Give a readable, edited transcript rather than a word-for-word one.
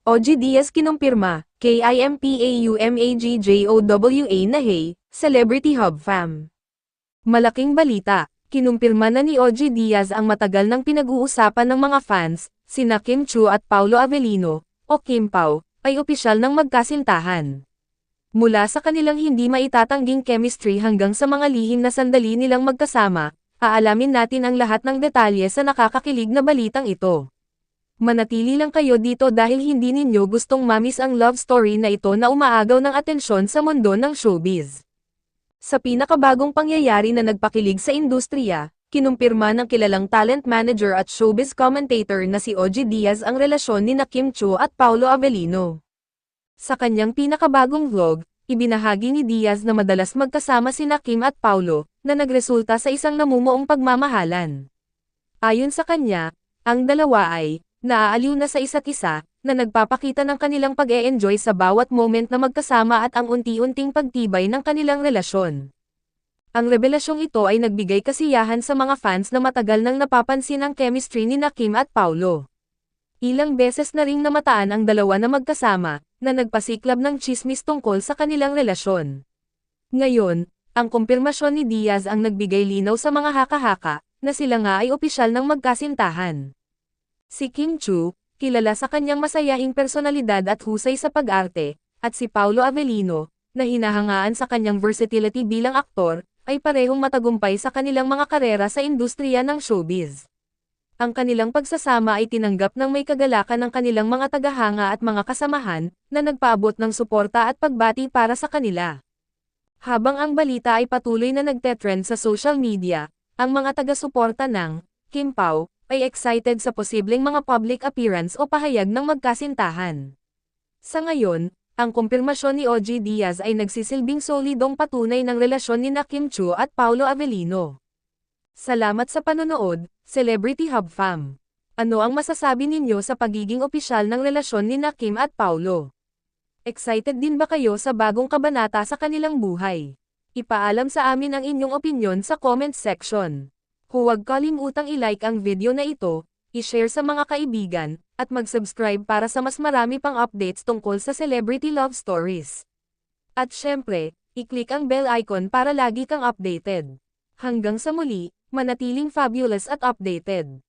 OG Diaz kinumpirma, KIMPAUMAGJOWA na hey, Celebrity Hub Fam. Malaking balita, kinumpirma na ni OG Diaz ang matagal nang pinag-uusapan ng mga fans, sina Kim Chiu at Paulo Avellino, o Kim Pao, ay opisyal ng magkasintahan. Mula sa kanilang hindi maitatangging chemistry hanggang sa mga lihim na sandali nilang magkasama, aalamin natin ang lahat ng detalye sa nakakakilig na balitang ito. Manatili lang kayo dito dahil hindi ninyo gustong mamis ang love story na ito na umaagaw ng atensyon sa mundo ng showbiz. Sa pinakabagong pangyayari na nagpakilig sa industriya, kinumpirma ng kilalang talent manager at showbiz commentator na si OG Diaz ang relasyon ni Kim Chiu at Paulo Avellino. Sa kanyang pinakabagong vlog, ibinahagi ni Diaz na madalas magkasama sina Kim at Paulo, na nagresulta sa isang namumuong pagmamahalan. Ayon sa kanya, ang dalawa ay naaaliw na sa isa't isa, na nagpapakita ng kanilang pag-e-enjoy sa bawat moment na magkasama at ang unti-unting pagtibay ng kanilang relasyon. Ang revelasyong ito ay nagbigay kasiyahan sa mga fans na matagal nang napapansin ang chemistry ni Kim at Paulo. Ilang beses na ring namataan ang dalawa na magkasama, na nagpasiklab ng tsismis tungkol sa kanilang relasyon. Ngayon, ang kumpirmasyon ni Diaz ang nagbigay linaw sa mga haka-haka, na sila nga ay opisyal ng magkasintahan. Si Kim Chiu, kilala sa kanyang masayahing personalidad at husay sa pag-arte, at si Paulo Avellino, na hinahangaan sa kanyang versatility bilang aktor, ay parehong matagumpay sa kanilang mga karera sa industriya ng showbiz. Ang kanilang pagsasama ay tinanggap ng may kagalakan ng kanilang mga tagahanga at mga kasamahan, na nagpaabot ng suporta at pagbati para sa kanila. Habang ang balita ay patuloy na nagtetrend sa social media, ang mga taga-suporta ng Kim Pao ay excited sa posibleng mga public appearance o pahayag ng magkasintahan. Sa ngayon, ang kumpirmasyon ni OG Diaz ay nagsisilbing solidong patunay ng relasyon ni Kim Chiu at Paulo Avellino. Salamat sa panonood, Celebrity Hub Fam. Ano ang masasabi ninyo sa pagiging opisyal ng relasyon ni Kim at Paulo? Excited din ba kayo sa bagong kabanata sa kanilang buhay? Ipaalam sa amin ang inyong opinyon sa comment section. Huwag kalimutang i-like ang video na ito, i-share sa mga kaibigan, at mag-subscribe para sa mas marami pang updates tungkol sa celebrity love stories. At syempre, i-click ang bell icon para lagi kang updated. Hanggang sa muli, manatiling fabulous at updated.